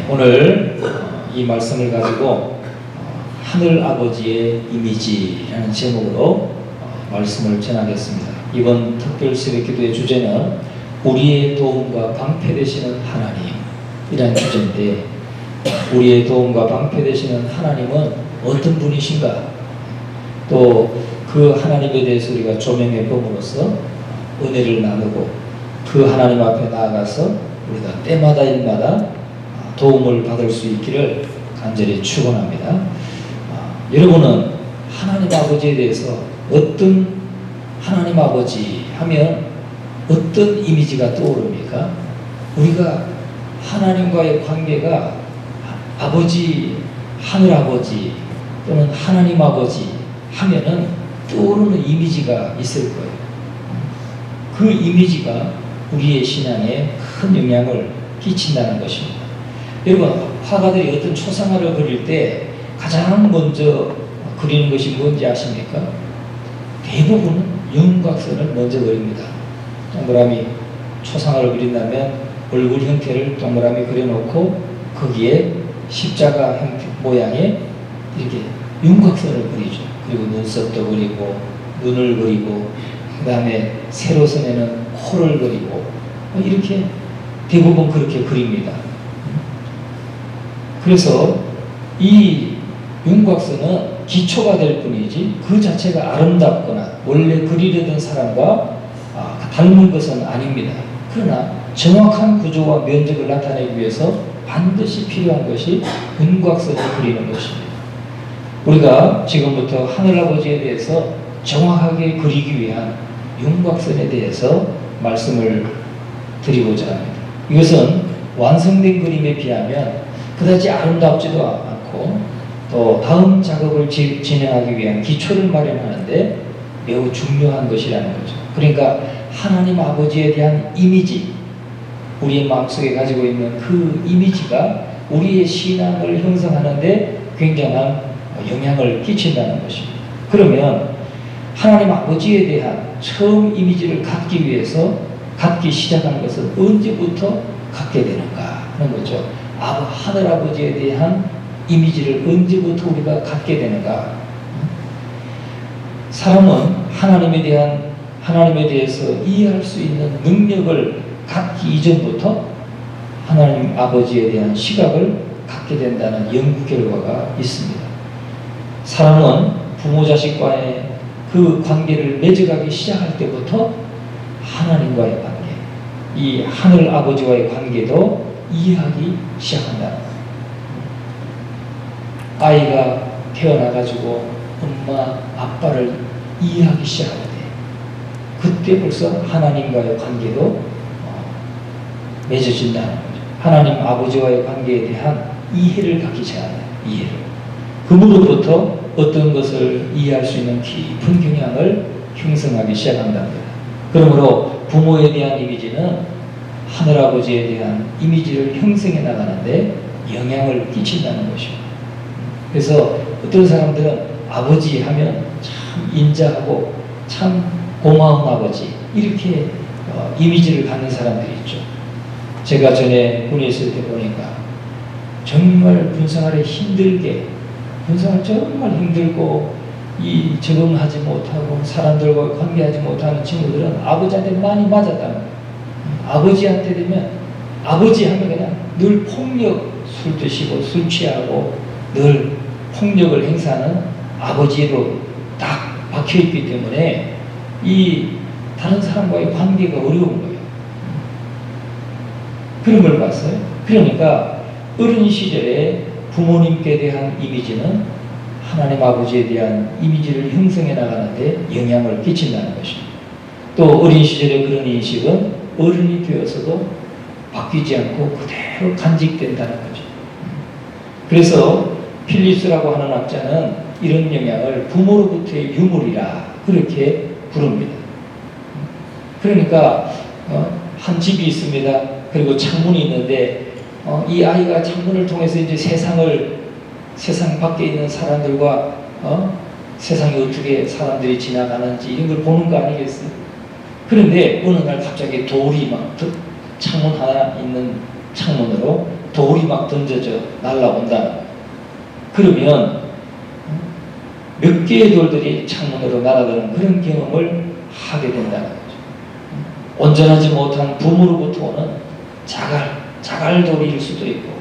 오늘 이 말씀을 가지고 하늘 아버지의 이미지라는 제목으로 말씀을 전하겠습니다. 이번 특별 새벽 기도의 주제는 우리의 도움과 방패 되시는 하나님이라는 주제인데, 우리의 도움과 방패 되시는 하나님은 어떤 분이신가? 또 그 하나님에 대해서 우리가 조명해 봄으로써 은혜를 나누고 그 하나님 앞에 나아가서 우리가 때마다 일마다 도움을 받을 수 있기를 간절히 축원합니다. 여러분은 하나님 아버지에 대해서 어떤 하나님 아버지 하면 어떤 이미지가 떠오릅니까? 우리가 하나님과의 관계가 아버지, 하늘 아버지 또는 하나님 아버지 하면은 떠오르는 이미지가 있을 거예요. 그 이미지가 우리의 신앙에 큰 영향을 끼친다는 것입니다. 여러분, 화가들이 어떤 초상화를 그릴 때 가장 먼저 그리는 것이 뭔지 아십니까? 대부분은 윤곽선을 먼저 그립니다. 동그라미 초상화를 그린다면 얼굴 형태를 동그라미 그려놓고 거기에 십자가 형태 모양의 이렇게 윤곽선을 그리죠. 그리고 눈썹도 그리고 눈을 그리고 그 다음에 세로선에는 코를 그리고 이렇게 대부분 그렇게 그립니다. 그래서 이 윤곽선은 기초가 될 뿐이지 그 자체가 아름답거나 원래 그리려던 사람과 닮은 것은 아닙니다. 그러나 정확한 구조와 면적을 나타내기 위해서 반드시 필요한 것이 윤곽선을 그리는 것입니다. 우리가 지금부터 하늘아버지에 대해서 정확하게 그리기 위한 윤곽선에 대해서 말씀을 드리고자 합니다. 이것은 완성된 그림에 비하면 그다지 아름답지도 않고 또 다음 작업을 진행하기 위한 기초를 마련하는데 매우 중요한 것이라는 거죠. 그러니까 하나님 아버지에 대한 이미지, 우리의 마음속에 가지고 있는 그 이미지가 우리의 신앙을 형성하는데 굉장한 영향을 끼친다는 것입니다. 그러면 하나님 아버지에 대한 처음 이미지를 갖기 위해서 갖기 시작한 것은 언제부터 갖게 되는가 하는 거죠. 하늘아버지에 대한 이미지를 언제부터 우리가 갖게 되는가? 사람은 하나님에 대해서 이해할 수 있는 능력을 갖기 이전부터 하나님 아버지에 대한 시각을 갖게 된다는 연구 결과가 있습니다. 사람은 부모 자식과의 그 관계를 맺어가기 시작할 때부터 하나님과의 관계, 이 하늘 아버지와의 관계도 이해하기 시작한다. 아이가 태어나가지고 엄마, 아빠를 이해하기 시작할 때 그때 벌써 하나님과의 관계도 맺어진다는 거죠. 하나님 아버지와의 관계에 대한 이해를 갖기 시작한다. 이해를. 그 무렵부터 어떤 것을 이해할 수 있는 깊은 경향을 형성하기 시작한답니다. 그러므로 부모에 대한 이미지는 하늘아버지에 대한 이미지를 형성해 나가는데 영향을 끼친다는 것입니다. 그래서 어떤 사람들은 아버지 하면 참 인자하고 참 고마운 아버지 이렇게 이미지를 갖는 사람들이 있죠. 제가 전에 군에 있을 때 보니까 정말 군생활에 군생활 정말 힘들고 적응하지 못하고 사람들과 관계하지 못하는 친구들은 아버지한테 많이 맞았다는 거예요. 아버지한테 되면 아버지 하면 그냥 늘 폭력, 술 드시고 술 취하고 늘 폭력을 행사하는 아버지로 딱 박혀있기 때문에 다른 사람과의 관계가 어려운 거예요. 그런 걸 봤어요. 그러니까 어린 시절에 부모님께 대한 이미지는 하나님 아버지에 대한 이미지를 형성해 나가는데 영향을 끼친다는 것입니다. 또 어린 시절의 그런 인식은 어른이 되어서도 바뀌지 않고 그대로 간직된다는 거죠. 그래서 필립스라고 하는 학자는 이런 영향을 부모로부터의 유물이라 그렇게 부릅니다. 그러니까 한 집이 있습니다. 그리고 창문이 있는데 이 아이가 창문을 통해서 이제 세상 밖에 있는 사람들과 세상에 어떻게 사람들이 지나가는지 이런 걸 보는 거 아니겠어요? 그런데 어느 날 갑자기 돌이 막 창문 하나 있는 창문으로 돌이 막 던져져 날아온다는 거예요. 그러면 몇 개의 돌들이 창문으로 날아드는 그런 경험을 하게 된다는 거죠. 온전하지 못한 부모로부터 오는 자갈돌일 수도 있고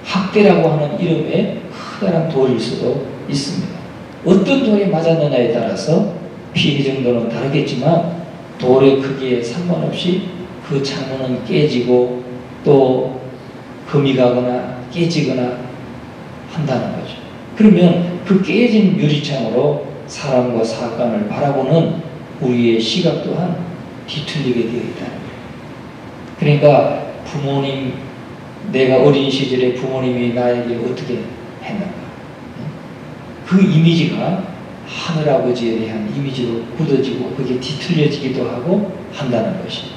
학대라고 하는 이름의 커다란 돌일 수도 있습니다. 어떤 돌이 맞았느냐에 따라서 피해 정도는 다르겠지만 돌의 크기에 상관없이 그 창문은 깨지고 또 금이 가거나 깨지거나 한다는 거죠. 그러면 그 깨진 유리창으로 사람과 사건을 바라보는 우리의 시각 또한 뒤틀리게 되어 있다는 거예요. 그러니까 부모님, 내가 어린 시절에 부모님이 나에게 어떻게 했는가, 그 이미지가 하늘아버지에 대한 이미지로 굳어지고 그게 뒤틀려지기도 하고 한다는 것입니다.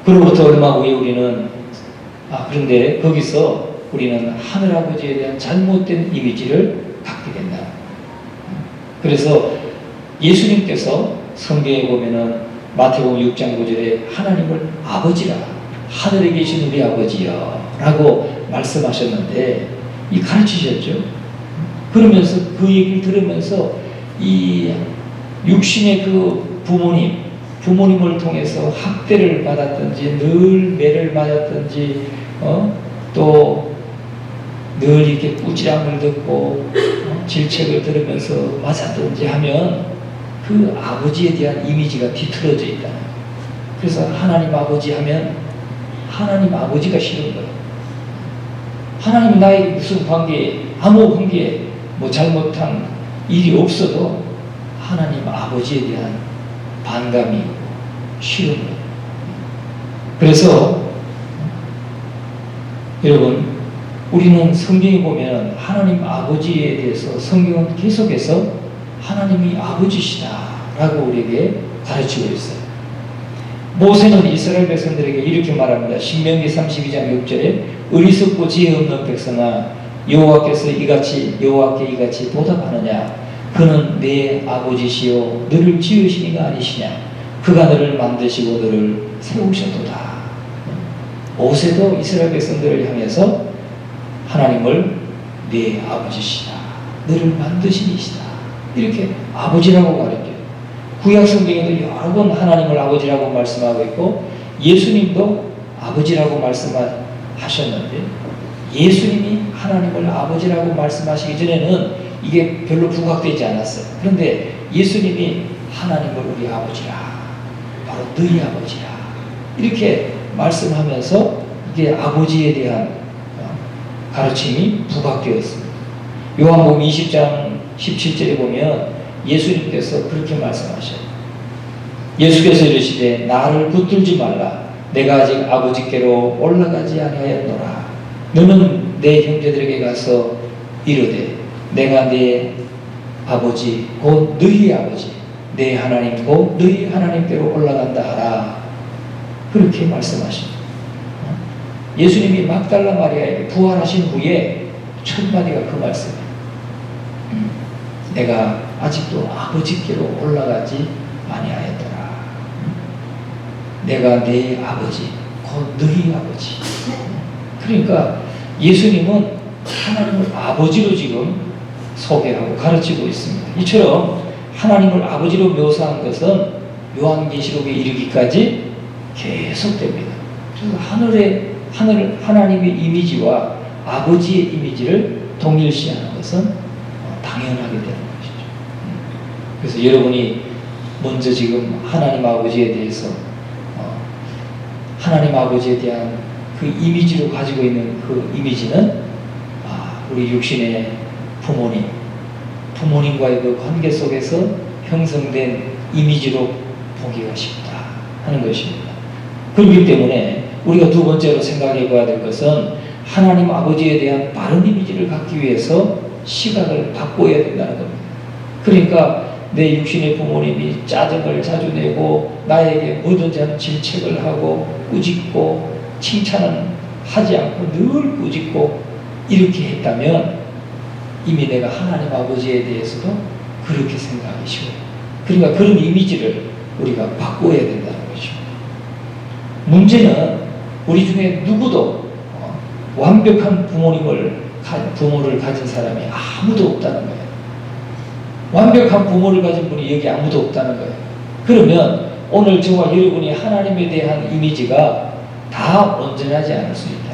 그로부터 얼마 후에 우리는 그런데 거기서 우리는 하늘아버지에 대한 잘못된 이미지를 갖게 된다. 그래서 예수님께서 성경에 보면은 마태복음 6장 9절에 하나님을 아버지라, 하늘에 계신 우리 아버지여 라고 말씀하셨는데 이 가르치셨죠. 그러면서 그 얘기를 들으면서 이 육신의 그 부모님을 통해서 학대를 받았든지 늘 매를 맞았든지 또 늘 이렇게 꾸지람을 듣고 질책을 들으면서 맞았든지 하면 그 아버지에 대한 이미지가 뒤틀어져 있다. 그래서 하나님 아버지 하면 하나님 아버지가 싫은 거예요. 하나님 나에게 무슨 관계, 아무 관계, 뭐 잘못한 일이 없어도 하나님 아버지에 대한 반감이 싫은 거예요. 그래서 여러분, 우리는 성경에 보면 하나님 아버지에 대해서 성경은 계속해서 하나님이 아버지시다 라고 우리에게 가르치고 있어요. 모세는 이스라엘 백성들에게 이렇게 말합니다. 신명기 32장 6절에 어리석고 지혜 없는 백성아, 여호와께 이같이 보답하느냐? 그는 내 아버지시요 너를 지으신 이가 아니시냐? 그가 너를 만드시고 너를 세우셨도다. 모세도 이스라엘 백성들을 향해서 하나님을 내 아버지시다, 너를 만드신 이시다, 이렇게 아버지라고 가르쳐요. 구약 성경에도 여러 번 하나님을 아버지라고 말씀하고 있고 예수님도 아버지라고 말씀하셨는데, 예수님이 하나님을 아버지라고 말씀하시기 전에는 이게 별로 부각되지 않았어요. 그런데 예수님이 하나님을 우리 아버지라, 바로 너희 아버지라, 이렇게 말씀하면서 이게 아버지에 대한 가르침이 부각되었습니다. 요한복음 20장 17절에 보면 예수님께서 그렇게 말씀하셔요. 예수께서 이르시되 나를 붙들지 말라. 내가 아직 아버지께로 올라가지 아니하였노라. 너는 내 형제들에게 가서 이르되 내가 내 아버지 곧 너희 아버지, 내 하나님 곧 너희 하나님께로 올라간다 하라. 그렇게 말씀하십니다. 예수님이 막달라 마리아에게 부활하신 후에 첫 마디가 그 말씀이에요. 내가 아직도 아버지께로 올라가지 아니하였더라. 내가 내 아버지 곧 너희 아버지. 그러니까 예수님은 하나님을 아버지로 지금 소개하고 가르치고 있습니다. 이처럼 하나님을 아버지로 묘사한 것은 요한계시록에 이르기까지 계속됩니다. 그래서 하나님의 이미지와 아버지의 이미지를 동일시하는 것은 당연하게 되는 것이죠. 그래서 여러분이 먼저 지금 하나님 아버지에 대해서 하나님 아버지에 대한 그 이미지로 가지고 있는 그 이미지는 우리 육신의 부모님과의 그 관계 속에서 형성된 이미지로 보기가 쉽다 하는 것입니다. 그렇기 때문에 우리가 두 번째로 생각해 봐야 될 것은 하나님 아버지에 대한 바른 이미지를 갖기 위해서 시각을 바꿔야 된다는 겁니다. 그러니까 내 육신의 부모님이 짜증을 자주 내고 나에게 뭐든지 하는 질책을 하고 꾸짖고 칭찬은 하지 않고 늘 꾸짖고 이렇게 했다면 이미 내가 하나님 아버지에 대해서도 그렇게 생각하기 쉬워요. 그러니까 그런 이미지를 우리가 바꿔야 된다는 것입니다. 문제는 우리 중에 누구도 완벽한 부모를 가진 사람이 아무도 없다는 거예요. 완벽한 부모를 가진 분이 여기 아무도 없다는 거예요. 그러면 오늘 저와 여러분이 하나님에 대한 이미지가 다 온전하지 않을 수 있다.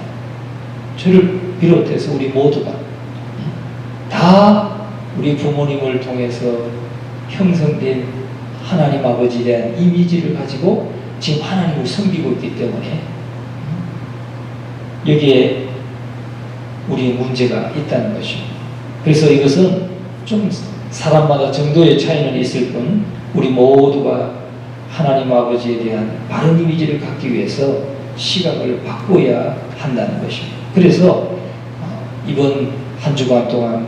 저를 비롯해서 우리 모두가 다 우리 부모님을 통해서 형성된 하나님 아버지에 대한 이미지를 가지고 지금 하나님을 섬기고 있기 때문에 여기에 우리의 문제가 있다는 것입니다. 그래서 이것은 좀 사람마다 정도의 차이는 있을 뿐 우리 모두가 하나님 아버지에 대한 바른 이미지를 갖기 위해서 시각을 바꿔야 한다는 것입니다. 그래서 이번 한 주간 동안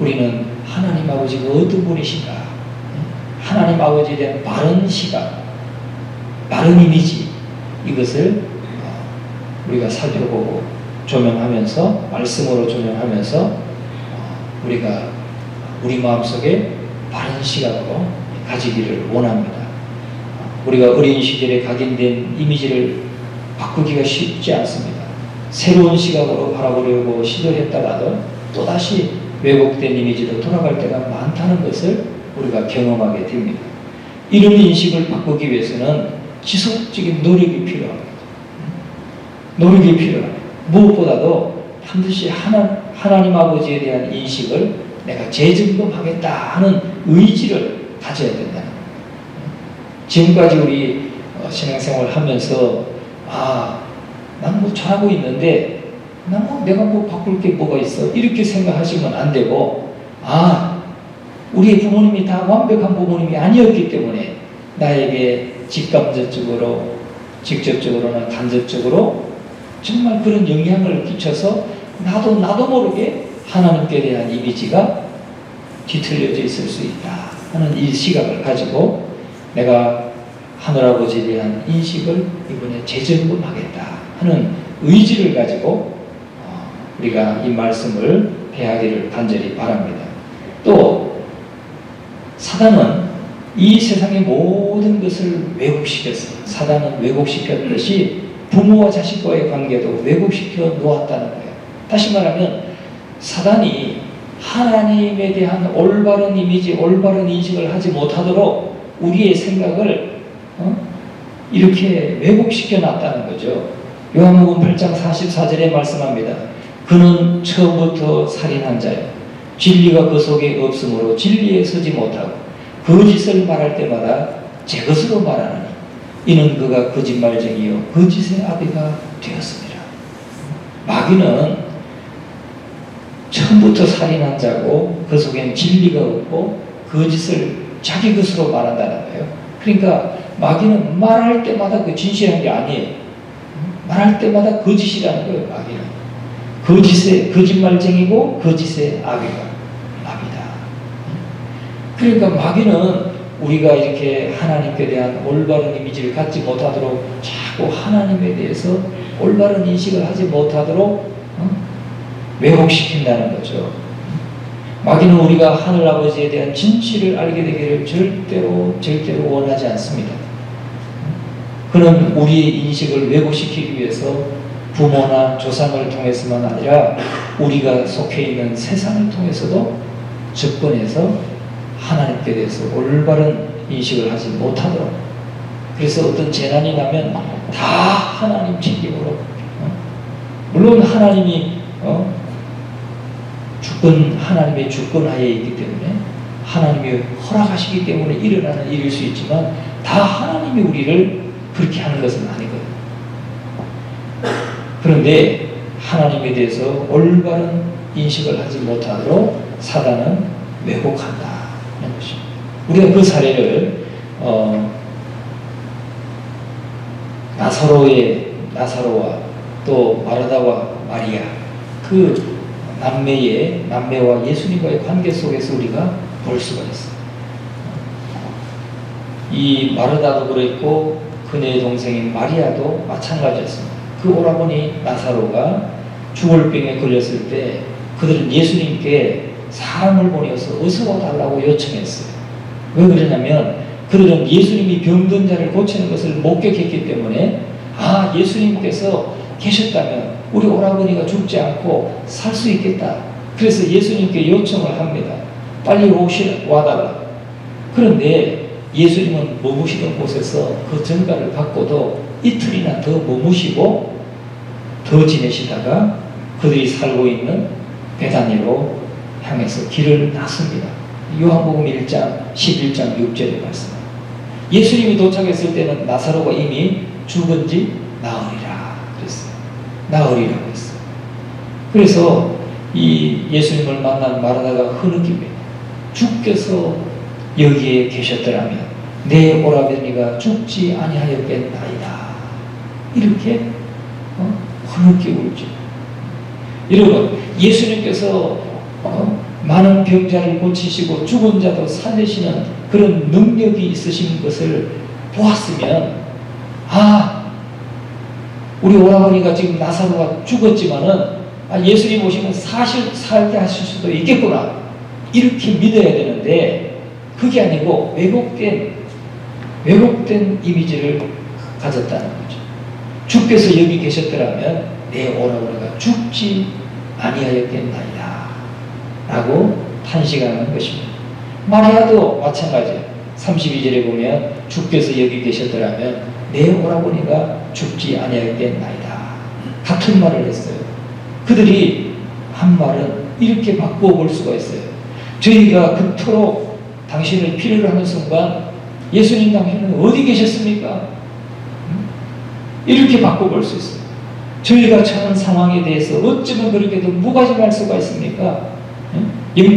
우리는 하나님 아버지가 어떤 분이신가, 하나님 아버지에 대한 바른 시각, 바른 이미지, 이것을 우리가 살펴보고 조명하면서, 말씀으로 조명하면서 우리가 우리 마음속에 바른 시각으로 가지기를 원합니다. 우리가 어린 시절에 각인된 이미지를 바꾸기가 쉽지 않습니다. 새로운 시각으로 바라보려고 시도했다가도 또다시 왜곡된 이미지로 돌아갈 때가 많다는 것을 우리가 경험하게 됩니다. 이런 인식을 바꾸기 위해서는 지속적인 노력이 필요합니다. 노력이 필요합니다. 무엇보다도 반드시 하나님 아버지에 대한 인식을 내가 재점검하겠다 하는 의지를 가져야 된다는 거예요. 지금까지 우리 신앙생활을 하면서 난 뭐 잘하고 있는데 내가 뭐 바꿀 게 뭐가 있어? 이렇게 생각하시면 안 되고 우리의 부모님이 다 완벽한 부모님이 아니었기 때문에 나에게 직접적으로나 간접적으로 정말 그런 영향을 끼쳐서 나도 모르게 하나님께 대한 이미지가 뒤틀려져 있을 수 있다 하는 이 시각을 가지고 내가 하늘아버지에 대한 인식을 이번에 재점검하겠다 하는 의지를 가지고 우리가 이 말씀을 대하기를 간절히 바랍니다. 또 사단은 이 세상의 모든 것을 왜곡시켰어요. 사단은 왜곡시켰듯이 부모와 자식과의 관계도 왜곡시켜 놓았다는 거예요. 다시 말하면 사단이 하나님에 대한 올바른 이미지, 올바른 인식을 하지 못하도록 우리의 생각을 이렇게 왜곡시켜 놨다는 거죠. 요한복음 8장 44절에 말씀합니다. 그는 처음부터 살인한 자요. 진리가 그 속에 없으므로 진리에 서지 못하고 거짓을 말할 때마다 제 것으로 말하느니 이는 그가 거짓말쟁이요 거짓의 아비가 되었습니다. 마귀는 처음부터 살인한 자고 그 속엔 진리가 없고 거짓을 자기 것으로 말한다는 거예요. 그러니까 마귀는 말할 때마다 그 진실한 게 아니에요. 말할 때마다 거짓이라는 거예요. 마귀는 거짓말쟁이고 거짓의 아비다. 그러니까 마귀는 우리가 이렇게 하나님께 대한 올바른 이미지를 갖지 못하도록 자꾸 하나님에 대해서 올바른 인식을 하지 못하도록 왜곡시킨다는 거죠. 마귀는 우리가 하늘아버지에 대한 진실을 알게 되기를 절대로 원하지 않습니다. 그는 우리의 인식을 왜곡시키기 위해서 부모나 조상을 통해서만 아니라 우리가 속해 있는 세상을 통해서도 접근해서 하나님께 대해서 올바른 인식을 하지 못하도록, 그래서 어떤 재난이 나면 다 하나님 책임으로, 물론 하나님이 하나님의 주권하에 있기 때문에 하나님이 허락하시기 때문에 일어나는 일일 수 있지만 다 하나님이 우리를 그렇게 하는 것은 아니거든요. 그런데 하나님에 대해서 올바른 인식을 하지 못하도록 사단은 왜곡한다 하는 것입니다. 우리가 그 사례를 나사로와 또 마르다와 마리아, 그 남매와 예수님과의 관계 속에서 우리가 볼 수가 있어요. 이 마르다도 그랬고 그녀의 동생인 마리아도 마찬가지였습니다. 그 오라버니 나사로가 죽을 병에 걸렸을 때 그들은 예수님께 사람을 보내어서 어서 와달라고 요청했어요. 왜 그러냐면 그들은 예수님이 병든 자를 고치는 것을 목격했기 때문에 예수님께서 계셨다면 우리 오라버니가 죽지 않고 살 수 있겠다. 그래서 예수님께 요청을 합니다. 빨리 와달라. 그런데 예수님은 머무시던 곳에서 그 전가를 받고도 이틀이나 더 머무시고 더 지내시다가 그들이 살고 있는 베다니로 향해서 길을 났습니다. 요한복음 1장 11장 6절의 말씀. 예수님이 도착했을 때는 나사로가 이미 죽은 지 나흘이라 그랬어요. 나흘이라고 했어요. 그래서 이 예수님을 만난 마르다가 흐느낍니다. 주께서 여기에 계셨더라면 내 오라버니가 죽지 아니하였겠나이다. 이렇게 흐느끼 울죠. 여러분, 예수님께서 많은 병자를 고치시고 죽은 자도 살리시는 그런 능력이 있으신 것을 보았으면, 우리 오라버니가 지금 나사로가 죽었지만은 예수님 오시면 사실 살게 하실 수도 있겠구나, 이렇게 믿어야 되는데 그게 아니고 왜곡된 이미지를 가졌다는 거죠. 주께서 여기 계셨더라면 내 오라버니가 죽지 아니하였겠나이다 라고 탄식하는 것입니다. 마리아도 마찬가지예요. 32절에 보면 주께서 여기 계셨더라면 내 오라버니가 죽지 아니하였겠나이다. 같은 말을 했어요. 그들이 한 말은 이렇게 바꾸어 볼 수가 있어요. 저희가 그토록 당신을 필요로 하는 순간 예수님 당신은 어디 계셨습니까? 이렇게 바꿔볼 수 있어요. 저희가 처한 상황에 대해서 어쩌면 그렇게도 무관심할 수가 있습니까?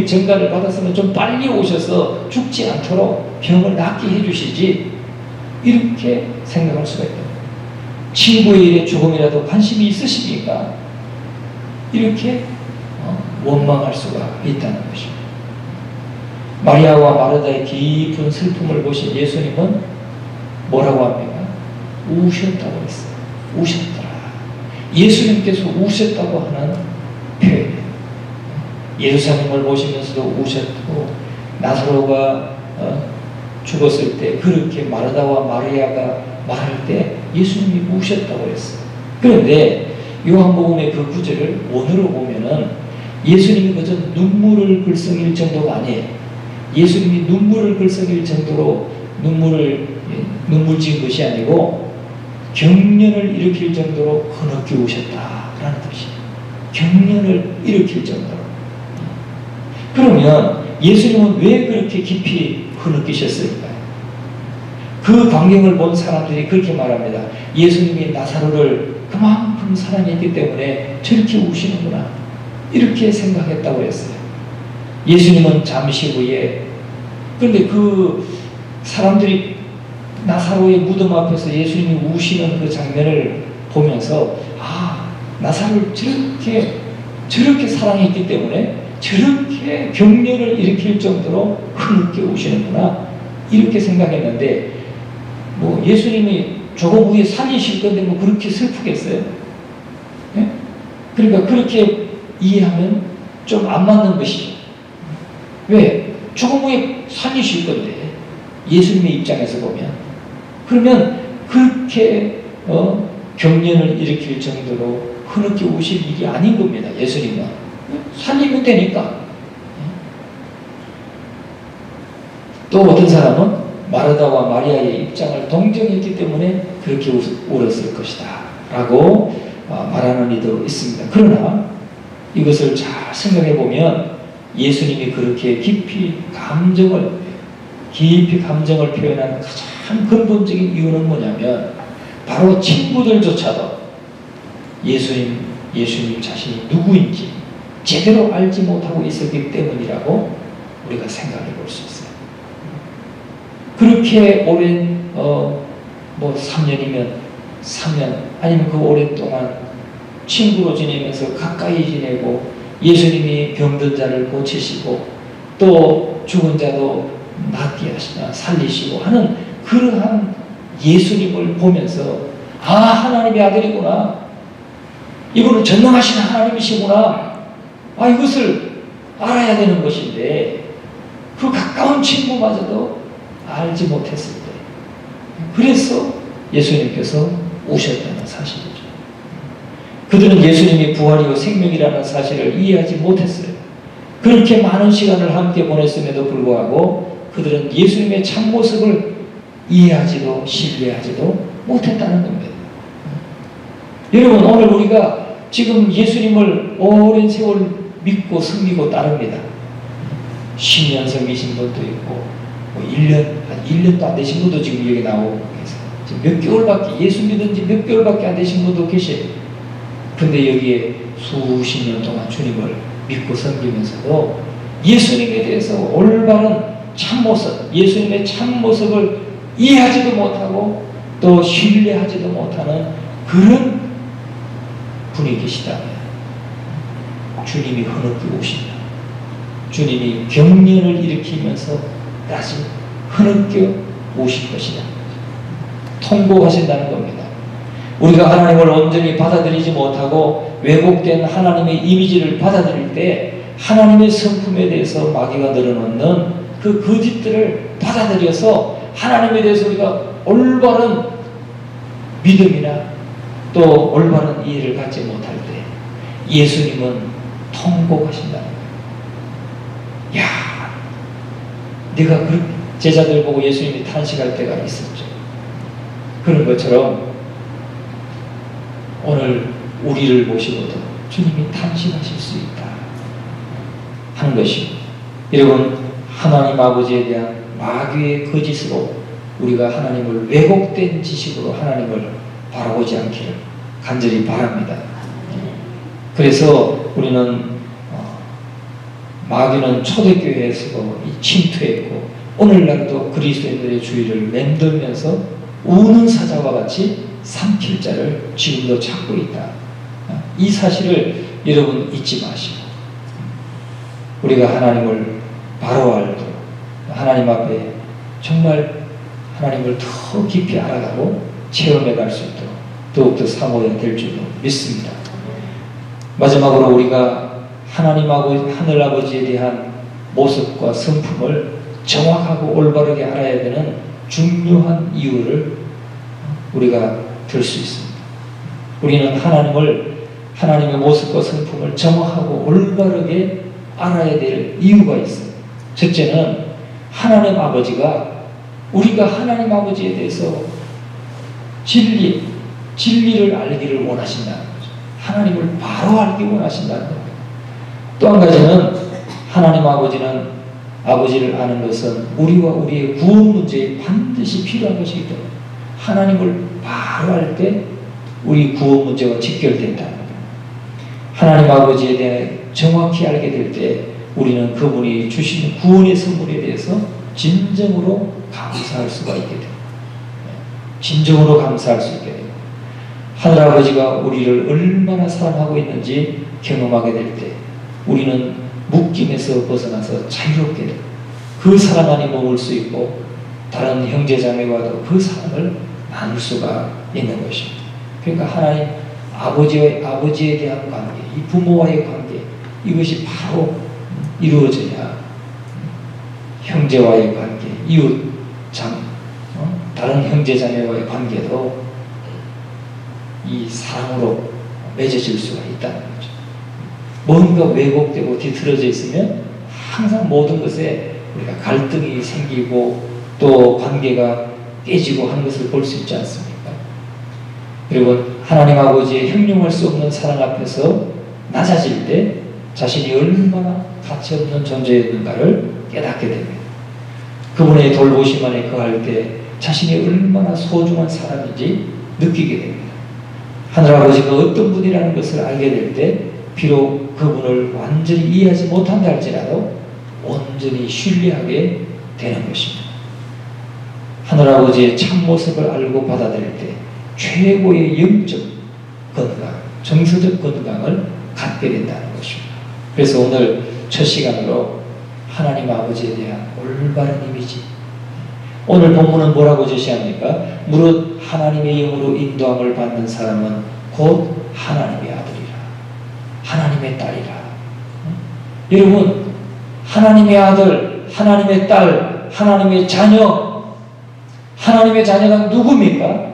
전가를 받았으면 좀 빨리 오셔서 죽지 않도록 병을 낫게 해주시지, 이렇게 생각할 수가 있다. 친구의 일에 조금이라도 관심이 있으십니까? 이렇게 원망할 수가 있다는 것입니다. 마리아와 마르다의 깊은 슬픔을 보신 예수님은 뭐라고 합니까? 우셨다고 했어요. 우셨더라. 예수님께서 우셨다고 하는 표현이에요. 예루살렘을 보시면서도 우셨고, 나사로가 죽었을 때 그렇게 마르다와 마리아가 말할 때 예수님이 우셨다고 했어요. 그런데 요한복음의 그 구절을 원어로 보면은 예수님이 그저 눈물을 글썽일 정도가 아니에요. 예수님이 눈물을 글썽일 정도로 눈물 지은 것이 아니고 경련을 일으킬 정도로 흐느끼 우셨다라는 뜻이에요. 경련을 일으킬 정도로. 그러면 예수님은 왜 그렇게 깊이 흐느끼셨을까요? 그 광경을 본 사람들이 그렇게 말합니다. 예수님이 나사로를 그만큼 사랑했기 때문에 저렇게 우시는구나, 이렇게 생각했다고 했어요. 예수님은 잠시 후에, 그런데 그 사람들이 나사로의 무덤 앞에서 예수님이 우시는 그 장면을 보면서 나사로를 저렇게 사랑했기 때문에 저렇게 경련을 일으킬 정도로 흐느껴 우시는구나, 이렇게 생각했는데, 예수님이 조금 후에 살리실 건데 그렇게 슬프겠어요? 네? 그러니까 그렇게 이해하면 좀 안 맞는 것이죠. 왜? 조금 후에 살리실 건데, 예수님의 입장에서 보면. 그러면 그렇게 경련을 일으킬 정도로 흐느껴 우실 일이 아닌 겁니다. 예수님은 살리면 되니까. 또 어떤 사람은 마르다와 마리아의 입장을 동정했기 때문에 그렇게 울었을 것이다 라고 말하는 이도 있습니다. 그러나 이것을 잘 생각해 보면 예수님이 그렇게 깊이 감정을 표현한 가장 근본적인 이유는 뭐냐면, 바로 친구들조차도 예수님 자신이 누구인지 제대로 알지 못하고 있었기 때문이라고 우리가 생각해 볼 수 있어요. 그렇게 오랜 3년이면 3년, 아니면 그 오랜 동안 친구로 지내면서 가까이 지내고, 예수님이 병든 자를 고치시고 또 죽은 자도 낫게 하시나 살리시고 하는 그러한 예수님을 보면서 하나님의 아들이구나, 이분은 전능하신 하나님이시구나, 이것을 알아야 되는 것인데 그 가까운 친구마저도 알지 못했을 때, 그래서 예수님께서 우셨다는 사실이죠. 그들은 예수님이 부활이요 생명이라는 사실을 이해하지 못했어요. 그렇게 많은 시간을 함께 보냈음에도 불구하고 그들은 예수님의 참모습을 이해하지도 신뢰하지도 못했다는 겁니다. 여러분, 오늘 우리가 지금 예수님을 오랜 세월 믿고 섬기고 따릅니다. 10년 섬기신 분도 있고, 1년도 안 되신 분도 지금 여기 나오고 계세요. 지금 몇 개월밖에, 예수 믿은 지 몇 개월밖에 안 되신 분도 계세요. 근데 여기에 수십 년 동안 주님을 믿고 섬기면서도 예수님에 대해서 올바른 참모습, 예수님의 참모습을 이해하지도 못하고 또 신뢰하지도 못하는 그런 분이 계시다면 주님이 흐느끼고 오신다. 주님이 경련을 일으키면서 다시 흐느껴 오실 것이다. 통보하신다는 겁니다. 우리가 하나님을 온전히 받아들이지 못하고 왜곡된 하나님의 이미지를 받아들일 때 하나님의 성품에 대해서 마귀가 늘어놓는 그 거짓들을 받아들여서 하나님에 대해서 우리가 올바른 믿음이나 또 올바른 이해를 갖지 못할 때 예수님은 통곡하신다는 거예요. 야, 네가 그렇게 제자들 보고 예수님이 탄식할 때가 있었죠. 그런 것처럼 오늘 우리를 보시고도 주님이 탄식하실 수 있다 하는 것입니다. 여러분, 하나님 아버지에 대한 마귀의 거짓으로 우리가 하나님을 왜곡된 지식으로 하나님을 바라보지 않기를 간절히 바랍니다. 그래서 우리는 마귀는 초대교회에서도 침투했고 오늘날도 그리스도인들의 주의를 맴돌면서 우는 사자와 같이 삼킬 자를 지금도 찾고 있다. 이 사실을 여러분 잊지 마시고 우리가 하나님을 바로 알고 하나님 앞에 정말 하나님을 더 깊이 알아가고 체험해 갈 수 있도록 더욱더 사모해야 될 줄로 믿습니다. 마지막으로 우리가 하늘 아버지에 대한 모습과 성품을 정확하고 올바르게 알아야 되는 중요한 이유를 우리가 들 수 있습니다. 우리는 하나님의 모습과 성품을 정확하고 올바르게 알아야 될 이유가 있어요. 첫째는 하나님 아버지가 우리가 하나님 아버지에 대해서 진리를 알기를 원하신다는 거죠. 하나님을 바로 알기 원하신다는 겁니다. 또 한 가지는 하나님 아버지를 아는 것은 우리와 우리의 구원 문제에 반드시 필요한 것이기 때문에 하나님을 바로 알 때 우리 구원 문제와 직결된다는 겁니다. 하나님 아버지에 대해 정확히 알게 될 때 우리는 그분이 주시는 구원의 선물에 대해서 진정으로 감사할 수가 있게 됩니다. 진정으로 감사할 수 있게 됩니다. 하늘아버지가 우리를 얼마나 사랑하고 있는지 경험하게 될 때 우리는 묶임에서 벗어나서 자유롭게 됩니다. 그 사랑 안에 머물 수 있고 다른 형제자매와도 그 사랑을 나눌 수가 있는 것입니다. 그러니까 하나님 아버지에 대한 관계, 이 부모와의 관계, 이것이 바로 이루어져야 형제와의 관계, 이웃, 다른 형제자매와의 관계도 이 사랑으로 맺어질 수가 있다는 거죠. 뭔가 왜곡되고 뒤틀어져 있으면 항상 모든 것에 우리가 갈등이 생기고 또 관계가 깨지고 하는 것을 볼 수 있지 않습니까? 여러분, 하나님 아버지의 형용할 수 없는 사랑 앞에서 낮아질 때 자신이 얼마나 가치없는 존재였는가를 깨닫게 됩니다. 그분의 돌보심 안에 거할 때 자신이 얼마나 소중한 사람인지 느끼게 됩니다. 하늘아버지가 어떤 분이라는 것을 알게 될 때 비록 그분을 완전히 이해하지 못한다 할지라도 온전히 신뢰하게 되는 것입니다. 하늘아버지의 참모습을 알고 받아들일 때 최고의 영적 건강, 정서적 건강을 갖게 된다는 것입니다. 그래서 오늘 첫 시간으로 하나님 아버지에 대한 올바른 이미지, 오늘 본문은 뭐라고 제시합니까? 무릇 하나님의 영으로 인도함을 받는 사람은 곧 하나님의 아들이라, 하나님의 딸이라. 여러분, 하나님의 아들, 하나님의 딸, 하나님의 자녀가 누굽니까?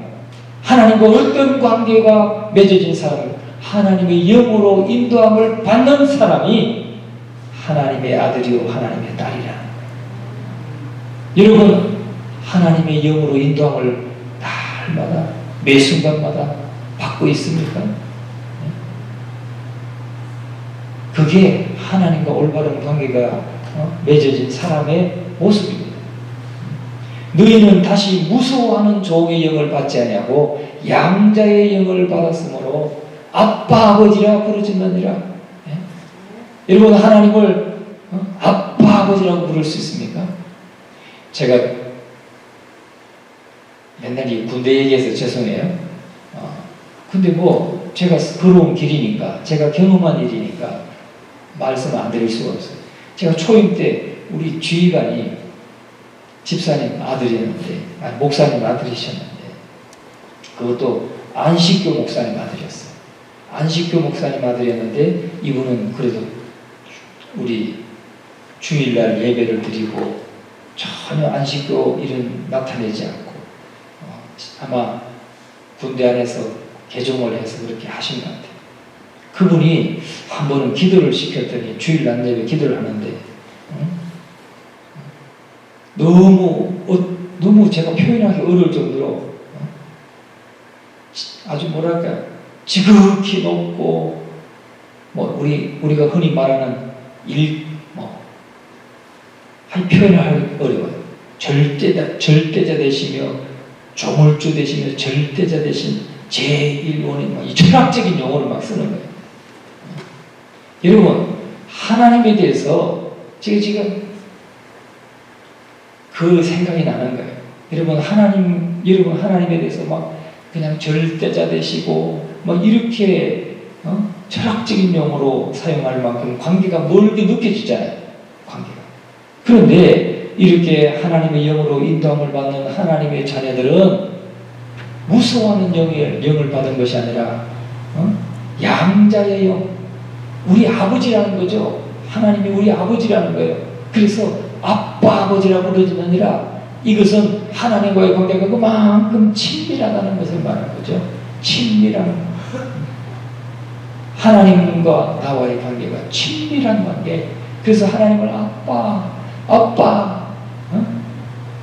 하나님과 어떤 관계가 맺어진 사람을 하나님의 영으로 인도함을 받는 사람이 하나님의 아들이요 하나님의 딸이라. 여러분, 하나님의 영으로 인도함을 날마다 매 순간마다 받고 있습니까? 그게 하나님과 올바른 관계가 맺어진 사람의 모습입니다. 너희는 다시 무서워하는 종의 영을 받지 아니하고 양자의 영을 받았으므로 아빠 아버지라 부르짖느니라. 여러분, 하나님을 아빠 아버지라고 부를 수 있습니까? 제가 맨날 이 군대 얘기해서 죄송해요. 근데 뭐 제가 걸어온 길이니까, 제가 경험한 일이니까 말씀 안 드릴 수가 없어요. 제가 초임 때 우리 주의관이 집사님 아들이었는데, 목사님 아들이셨는데, 그것도 안식교 목사님 아들이었어요. 안식교 목사님 아들이었는데, 이분은 그래도 우리 주일날 예배를 드리고 전혀 안식교 일은 나타내지 않고, 아마 군대 안에서 개종을 해서 그렇게 하신 것 같아요. 그분이 한 번은 기도를 시켰더니, 주일 낮 예배 기도를 하는데 너무 제가 표현하기 어려울 정도로 아주 뭐랄까 지극히 높고, 뭐 우리가 흔히 말하는 표현하기 어려워요. 절대자 되시며 조물주 되시며 절대자 되신 제1원인, 이 철학적인 용어를 막 쓰는 거예요. 여러분, 하나님에 대해서 제가 지금 그 생각이 나는 거예요. 여러분, 하나님에 대해서 막 그냥 절대자 되시고 막 이렇게 철학적인 용어로 사용할 만큼 관계가 멀게 느껴지잖아요. 관계가. 그런데 이렇게 하나님의 영으로 인도함을 받는 하나님의 자녀들은 무서워하는 영을 받은 것이 아니라 양자의 영, 우리 아버지라는 거죠. 하나님이 우리 아버지라는 거예요. 그래서 아빠 아버지라고 부르지느니라. 이것은 하나님과의 관계가 그만큼 친밀하다는 것을 말하는 거죠. 친밀한, 하나님과 나와의 관계가 친밀한 관계. 그래서 하나님을 아빠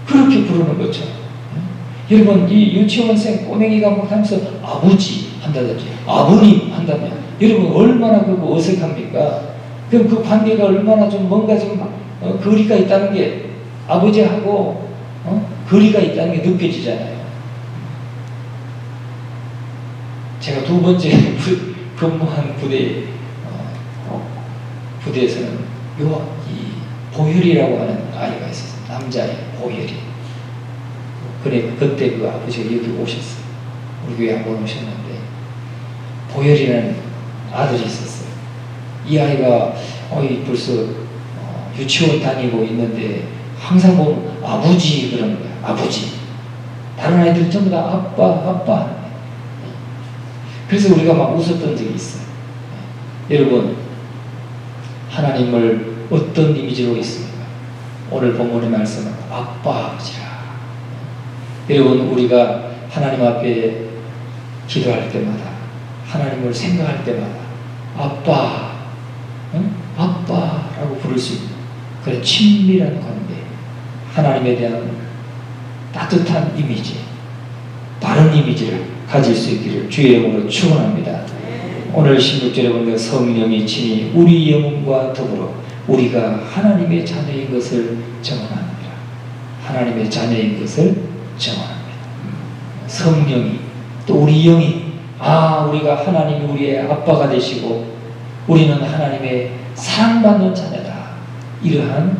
그렇게 부르는 거죠. 여러분, 이 유치원생 꼬맹이가 못하면서 아버지 한다든지 아버님 한다면 여러분 얼마나 그거 어색합니까? 그럼 그 관계가 얼마나 좀 뭔가 좀 거리가 있다는 게, 아버지하고 거리가 있다는 게 느껴지잖아요. 제가 두 번째 근무한 부대에서는 이 보혈이라고 하는 아이가 있었어요. 남자애 보혈이. 그때 그 아버지가 여기 오셨어요. 우리 교회 한번 오셨는데 보혈이라는 아들이 있었어요. 이 아이가 벌써 유치원 다니고 있는데 항상 보면 아버지 그러는 거야. 아버지. 다른 아이들은 전부 다 아빠 하는 거야. 그래서 우리가 막 웃었던 적이 있어요. 여러분, 하나님을 어떤 이미지로 있습니까? 오늘 본문의 말씀은 아빠 아버지라. 여러분, 우리가 하나님 앞에 기도할 때마다, 하나님을 생각할 때마다 아빠라고 부를 수 있는 그런 친밀한 관계, 하나님에 대한 따뜻한 이미지, 바른 이미지를 가질 수 있기를 주의 이름으로 축원합니다. 오늘 16절에 보니까 성령이 친히 우리 영혼과 더불어 우리가 하나님의 자녀인 것을 증언합니다. 하나님의 자녀인 것을 증언합니다. 성령이, 또 우리 영이, 우리가 하나님이 우리의 아빠가 되시고 우리는 하나님의 사랑받는 자녀다, 이러한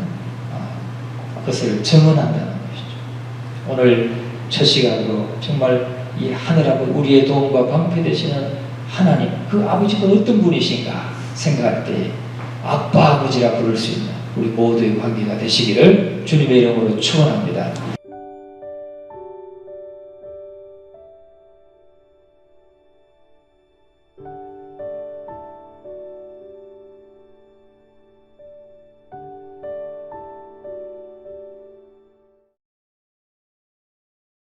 것을 증언한다는 것이죠. 오늘 첫 시간으로 정말 이 하늘아버지, 우리의 도움과 방패 되시는 하나님, 그 아버지가 어떤 분이신가 생각할 때 아빠 아버지라 부를 수 있는 우리 모두의 관계가 되시기를 주님의 이름으로 축원합니다.